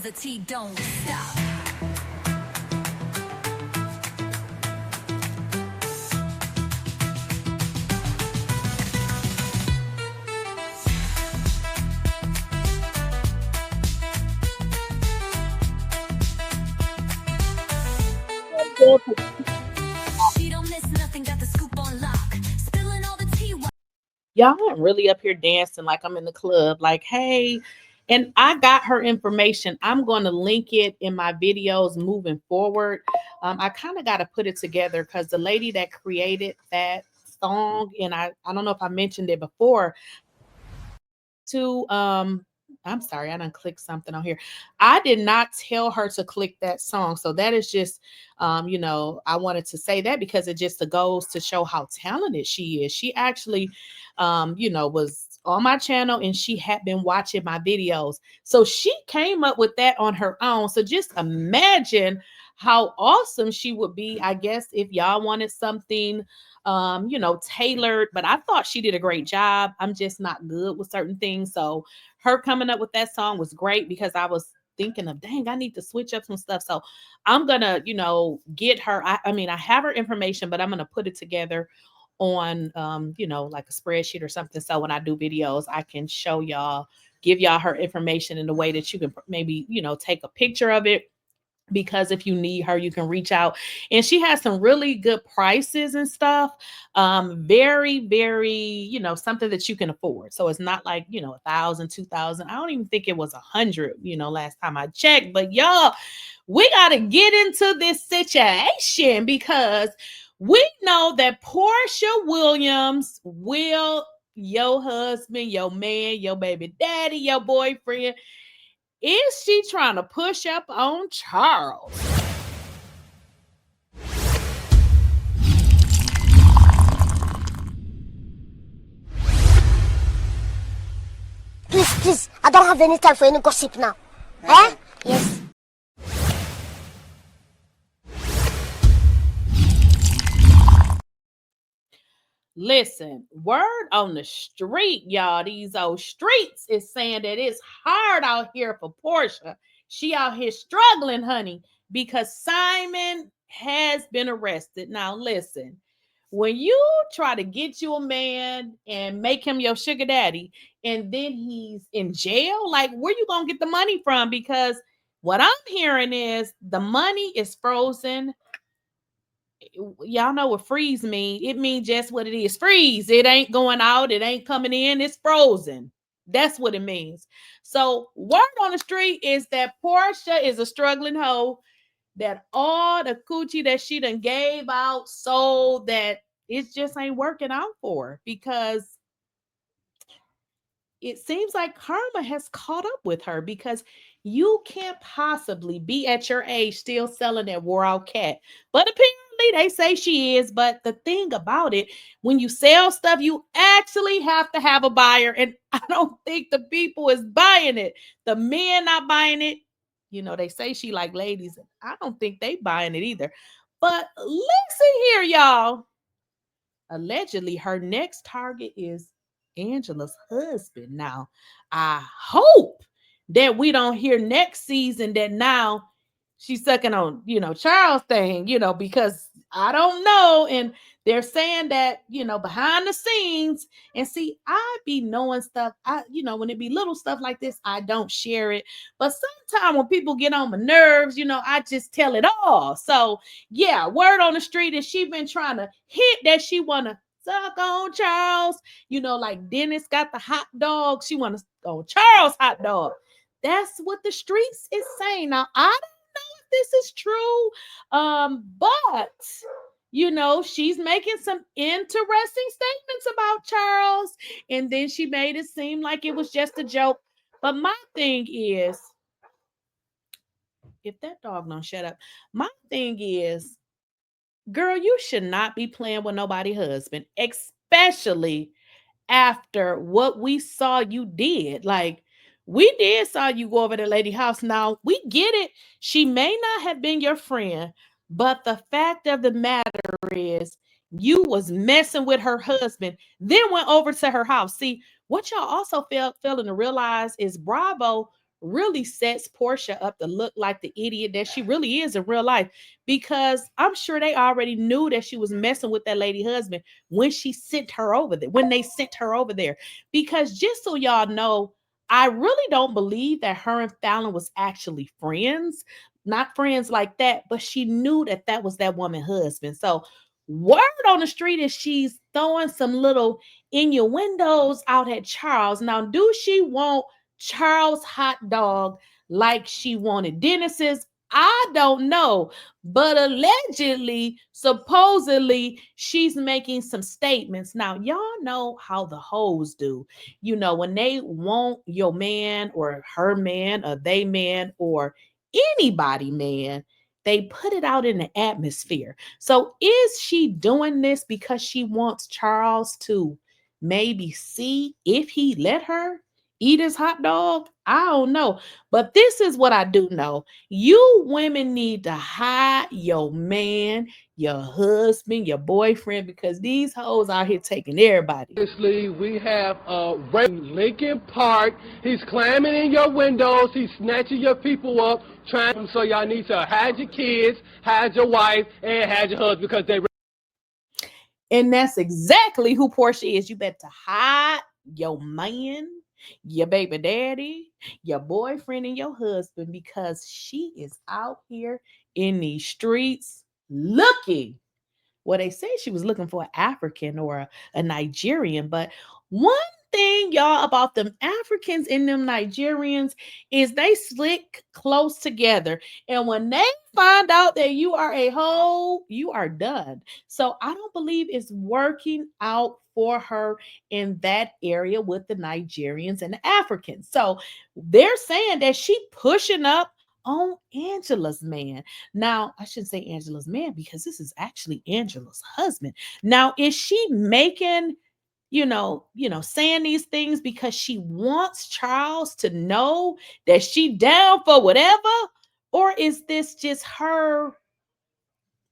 the T don't stop. She don't miss nothing, got the scoop on lock. Spilling all the tea. Y'all, I'm really up here dancing like I'm in the club. Like, hey, and I got her information. I'm going to link it in my videos moving forward. I kind of got to put it together because the lady that created that song, and I don't know if I mentioned it before, to I'm sorry, I done clicked something on here. I did not tell her to click that song. So that is just you know, I wanted to say that because it just goes to show how talented she is. She actually you know, was on my channel and she had been watching my videos. So she came up with that on her own. So just imagine how awesome she would be, I guess, if y'all wanted something you know, tailored. But I thought she did a great job. I'm just not good with certain things. So her coming up with that song was great because I was thinking of, dang, I need to switch up some stuff. So I'm gonna, you know, get her. I mean, I have her information, but I'm gonna put it together on you know, like a spreadsheet or something. So when I do videos, I can show y'all, give y'all her information in a way that you can maybe, you know, take a picture of it, because if you need her, you can reach out. And she has some really good prices and stuff. Very, very, you know, something that you can afford. So it's not like, you know, 1,000, 2,000. I don't even think it was 100, you know, last time I checked. But y'all, we got to get into this situation because we know that Porsha Williams will, your husband, your man, your baby daddy, your boyfriend, is she trying to push up on Charles? Please, I don't have any time for any gossip now. Eh? Yes. Listen, word on the street, y'all, these old streets is saying that it's hard out here for Porsha. She out here struggling, honey, because Simon has been arrested. Now, listen, when you try to get you a man and make him your sugar daddy, and then he's in jail, like, where you gonna get the money from? Because what I'm hearing is the money is frozen. Y'all know what freeze mean. It means just what it is. Freeze. It ain't going out. It ain't coming in. It's frozen. That's what it means. So word on the street is that Porsha is a struggling hoe, that all the coochie that she done gave out, so that it just ain't working out for her, because it seems like karma has caught up with her, because you can't possibly be at your age still selling that wore out cat. But apparently they say she is. But the thing about it, when you sell stuff, you actually have to have a buyer. And I don't think the people is buying it. The men not buying it. You know, they say she like ladies. I don't think they buying it either. But listen here, y'all. Allegedly, her next target is Angela's husband. Now, I hope that we don't hear next season that now she's sucking on, you know, Charles thing, you know, because I don't know. And they're saying that, you know, behind the scenes. And see, I be knowing stuff. You know, when it be little stuff like this, I don't share it. But sometimes when people get on my nerves, you know, I just tell it all. So yeah, word on the street is she been trying to hit that she wanna suck on Charles. You know, like Dennis got the hot dog. She wanna on Charles hot dog. That's what the streets is saying. Now, I don't know if this is true. But you know, she's making some interesting statements about Charles, and then she made it seem like it was just a joke. But my thing is, if that dog don't shut up, my thing is, girl, you should not be playing with nobody's husband, especially after what we saw you did. Like, we did saw you go over to lady house. Now, we get it. She may not have been your friend, but the fact of the matter is you was messing with her husband, then went over to her house. See, what y'all also failing to realize is Bravo really sets Porsha up to look like the idiot that she really is in real life, because I'm sure they already knew that she was messing with that lady husband when she sent her over there, when they sent her over there. Because just so y'all know, I really don't believe that her and Fallon was actually friends, not friends like that, but she knew that that was that woman's husband. So word on the street is she's throwing some little innuendos out at Charles. Now, do she want Charles' hot dog like she wanted Dennis's? I don't know, but allegedly, supposedly, she's making some statements. Now, y'all know how the hoes do. You know, when they want your man or her man or they man or anybody man, they put it out in the atmosphere. So is she doing this because she wants Charles to maybe see if he let her eat his hot dog? I don't know. But this is what I do know. You women need to hide your man, your husband, your boyfriend, because these hoes out here taking everybody. Obviously, we have Ray in Lincoln Park. He's climbing in your windows. He's snatching your people up. So y'all need to hide your kids, hide your wife, and hide your husband, because they. And that's exactly who Porsha is. You better hide your man, your baby daddy, your boyfriend, and your husband, because she is out here in these streets looking. Well, they say she was looking for an African or a Nigerian, but one thing, y'all, about them Africans and them Nigerians is they slick close together. And when they find out that you are a hoe, you are done. So I don't believe it's working out for her in that area with the Nigerians and the Africans. So they're saying that she pushing up on Angela's man. Now, I shouldn't say Angela's man because this is actually Angela's husband. Now, is she making, saying these things because she wants Charles to know that she down for whatever? Or is this just her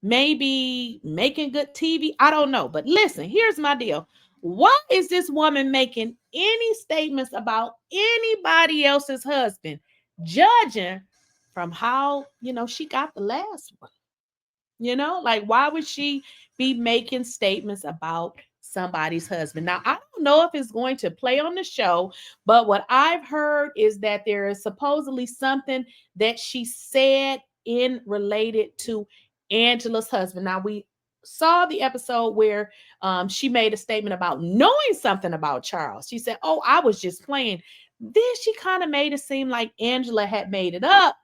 maybe making good TV? I don't know. But listen, here's my deal. Why is this woman making any statements about anybody else's husband, judging from how, she got the last one? Like, why would she be making statements about somebody's husband? Now, I don't know if it's going to play on the show, but what I've heard is that there is supposedly something that she said in related to Angela's husband. Now, we saw the episode where she made a statement about knowing something about Charles. She said, "Oh, I was just playing." Then she kind of made it seem like Angela had made it up,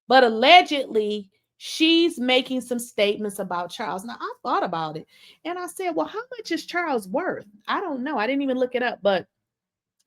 but allegedly she's making some statements about Charles. Now, I thought about it and I said, well, how much is Charles worth? I don't know. I didn't even look it up, but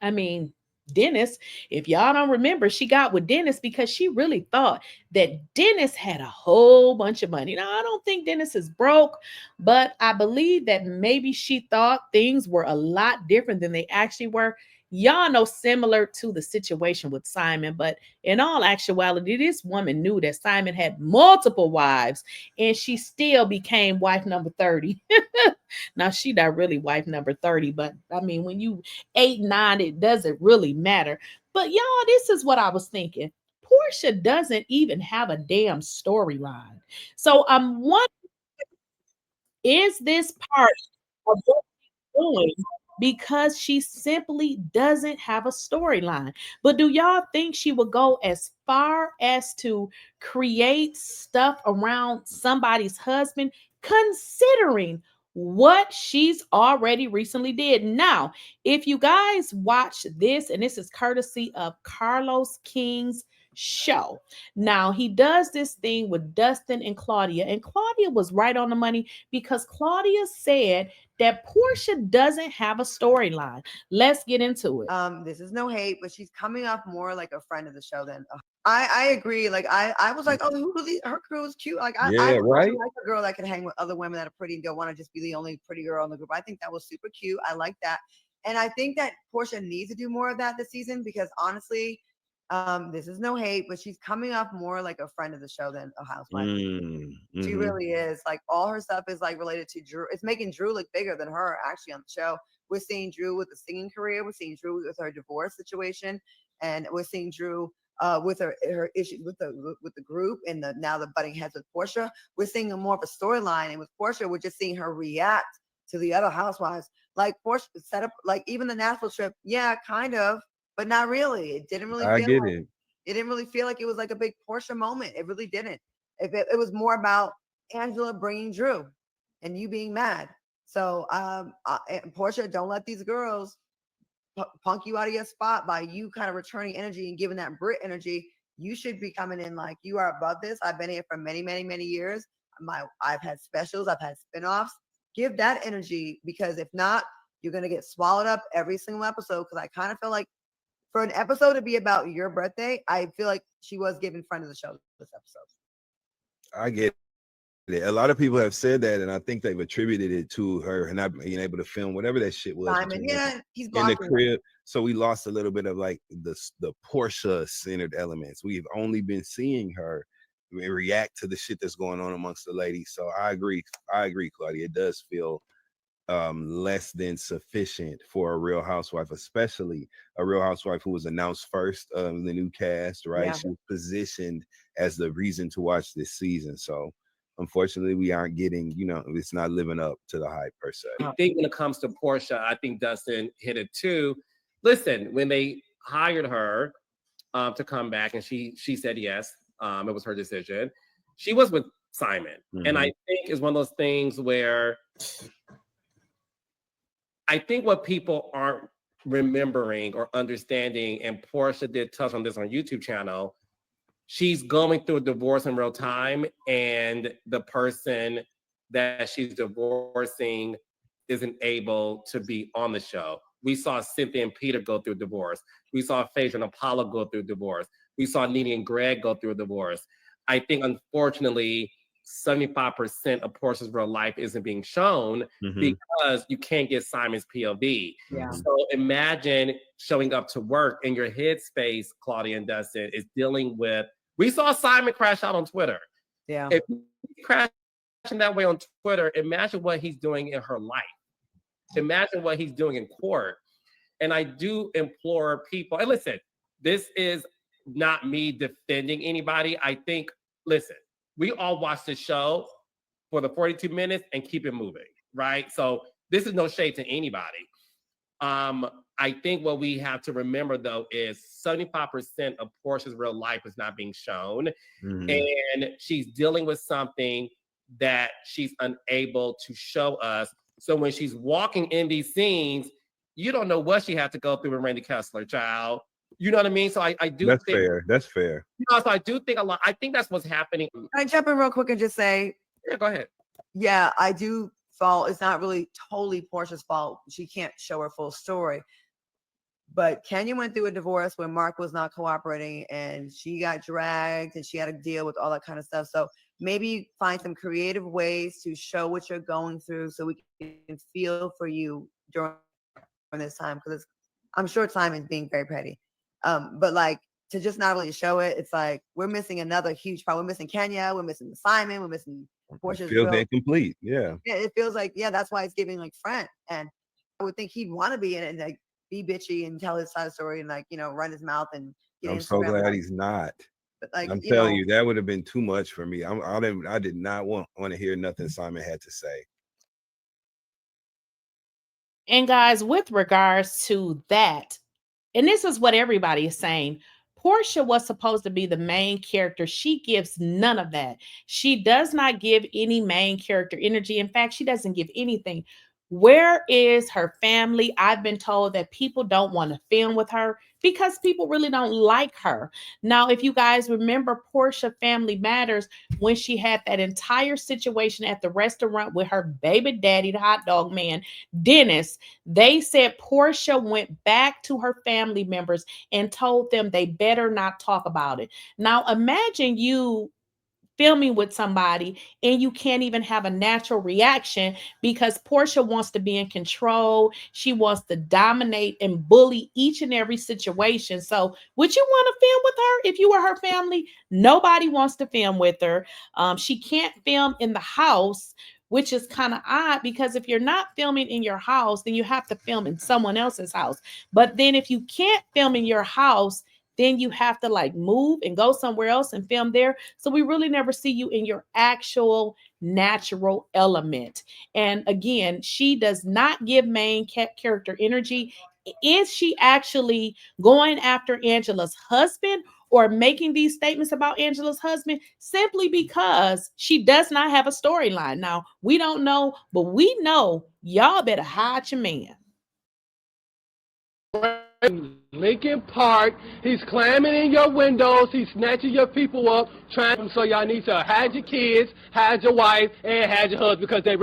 I mean, Dennis, if y'all don't remember, she got with Dennis because she really thought that Dennis had a whole bunch of money. Now, I don't think Dennis is broke, but I believe that maybe she thought things were a lot different than they actually were. Y'all know, similar to the situation with Simon, but in all actuality, this woman knew that Simon had multiple wives and she still became wife number 30. Now, she not really wife number 30, but I mean, when you 8, 9, it doesn't really matter. But y'all, this is what I was thinking. Porsha doesn't even have a damn storyline. So I'm wondering, is this part of what she's doing because she simply doesn't have a storyline? But do y'all think she would go as far as to create stuff around somebody's husband, considering what she's already recently did? Now, if you guys watch this, and this is courtesy of Carlos King's show. Now, he does this thing with Dustin and Claudia, and Claudia was right on the money because Claudia said that Porsha doesn't have a storyline. Let's get into it. This is no hate, but she's coming off more like a friend of the show than I agree. Like I was like, oh, her crew is cute. Like I right. like a girl that can hang with other women that are pretty and don't want to just be the only pretty girl in the group. I think that was super cute. I like that. And I think that Porsha needs to do more of that this season because honestly, this is no hate, but she's coming off more like a friend of the show than a housewife. She really is. Like all her stuff is like related to Drew. It's making Drew look bigger than her actually on the show. We're seeing Drew with the singing career. We're seeing Drew with her divorce situation. And we're seeing Drew with her issue with the group and now the butting heads with Porsha. We're seeing more of a storyline, and with Porsha, we're just seeing her react to the other housewives. Like Porsha set up, like even the Nashville trip, yeah, kind of, but not really. It didn't really. I feel get like, it. It didn't really feel like it was like a big Porsha moment. It really didn't. It was more about Angela bringing Drew, and you being mad. So, Porsha, don't let these girls punk you out of your spot by you kind of returning energy and giving that Brit energy. You should be coming in like you are above this. I've been here for many, many, many years. I've had specials, I've had spinoffs. Give that energy, because if not, you're gonna get swallowed up every single episode. Because I kind of feel like for an episode to be about your birthday, I feel like she was giving friend of the show this episode. I get it. A lot of people have said that, and I think they've attributed it to her not being able to film whatever that shit was. Simon, yeah, he's in the blocking crib. So we lost a little bit of like the Porsha centered elements. We've only been seeing her react to the shit that's going on amongst the ladies. So I agree, Claudia. It does feel less than sufficient for a Real Housewife, especially a Real Housewife who was announced first of the new cast, right? Yeah. She was positioned as the reason to watch this season. So unfortunately, we aren't getting, it's not living up to the hype per se. I think when it comes to Porsha, I think Dustin hit it too. Listen, when they hired her to come back, and she said yes, it was her decision. She was with Simon, and I think it's one of those things where I think what people aren't remembering or understanding, and Porsha did touch on this on YouTube channel, she's going through a divorce in real time, and the person that she's divorcing isn't able to be on the show. We saw Cynthia and Peter go through a divorce. We saw Phaedra and Apollo go through a divorce. We saw Nene and Greg go through a divorce. I think, unfortunately, 75% of Porscha's real life isn't being shown because you can't get Simon's POV. Yeah. So imagine showing up to work and your headspace, Claudia and Dustin, is dealing with. We saw Simon crash out on Twitter. Yeah. If he's crashing that way on Twitter, imagine what he's doing in her life. Imagine what he's doing in court. And I do implore people, and listen, this is not me defending anybody. I think, listen, we all watch the show for the 42 minutes and keep it moving, right? So this is no shade to anybody. I think what we have to remember, though, is 75% of Porscha's real life is not being shown. And she's dealing with something that she's unable to show us. So when she's walking in these scenes, you don't know what she had to go through with Randy Kessler, child. You know what I mean? So I do That's think fair. That's fair. So I do think a lot. I think that's what's happening. Can I jump in real quick and just say, Yeah, go ahead. yeah, I do fault. It's not really totally Porscha's fault. She can't show her full story. But Kenya went through a divorce when Mark was not cooperating, and she got dragged, and she had to deal with all that kind of stuff. So maybe find some creative ways to show what you're going through, so we can feel for you during this time. Because I'm sure Simon's being very petty, but like to just not really show it, it's like we're missing another huge part. We're missing Kenya, we're missing Simon, we're missing Porscha's. Feels incomplete. Yeah. Yeah, it feels like, yeah, that's why it's giving like friend. And I would think he'd want to be in it and like be bitchy and tell his side of the story and like, run his mouth and get I'm so glad he's not. But like, I'm telling you, that would have been too much for me. I did not want to hear nothing Simon had to say. And guys, with regards to that, and this is what everybody is saying, Porsha was supposed to be the main character. She gives none of that. She does not give any main character energy. In fact, she doesn't give anything. Where is her family? I've been told that people don't want to film with her because people really don't like her. Now, if you guys remember Porsha Family Matters, when she had that entire situation at the restaurant with her baby daddy, the hot dog man, Dennis, they said Porsha went back to her family members and told them they better not talk about it. Now, imagine you filming with somebody and you can't even have a natural reaction because Porsha wants to be in control. She wants to dominate and bully each and every situation. So would you want to film with her if you were her family? Nobody wants to film with her. She can't film in the house, which is kind of odd because if you're not filming in your house, then you have to film in someone else's house. But then if you can't film in your house, then you have to like move and go somewhere else and film there. So we really never see you in your actual natural element. And again, she does not give main character energy. Is she actually going after Angela's husband or making these statements about Angela's husband simply because she does not have a storyline? Now, we don't know, but we know y'all better hide your man. Lincoln Park, he's climbing in your windows, he's snatching your people up, trying, so y'all need to hide your kids, hide your wife, and hide your husband because they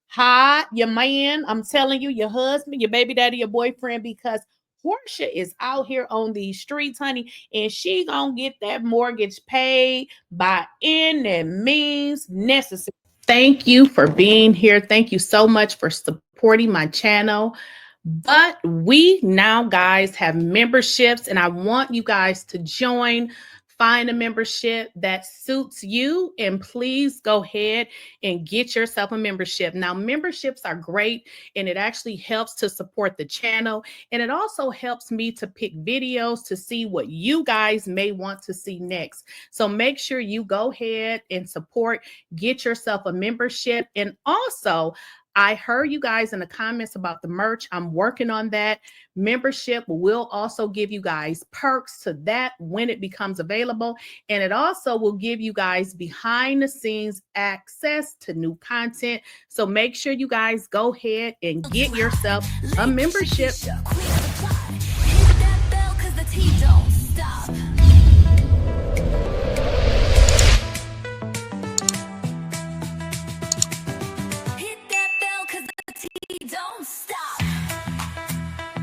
hide your man. I'm telling you, your husband, your baby daddy, your boyfriend, because Porsha is out here on these streets, honey, and she gonna get that mortgage paid by any means necessary. Thank you for being here. Thank you so much for supporting my channel. But we now, guys, have memberships, and I want you guys to join. Find a membership that suits you, and please go ahead and get yourself a membership. Now, memberships are great, and it actually helps to support the channel, and it also helps me to pick videos to see what you guys may want to see next. So make sure you go ahead and support, get yourself a membership. And also, I heard you guys in the comments about the merch. I'm working on that. Membership will also give you guys perks to that when it becomes available. And it also will give you guys behind the scenes access to new content. So make sure you guys go ahead and get yourself a membership. Queen of the plot. Hit that bell 'cause the tea don't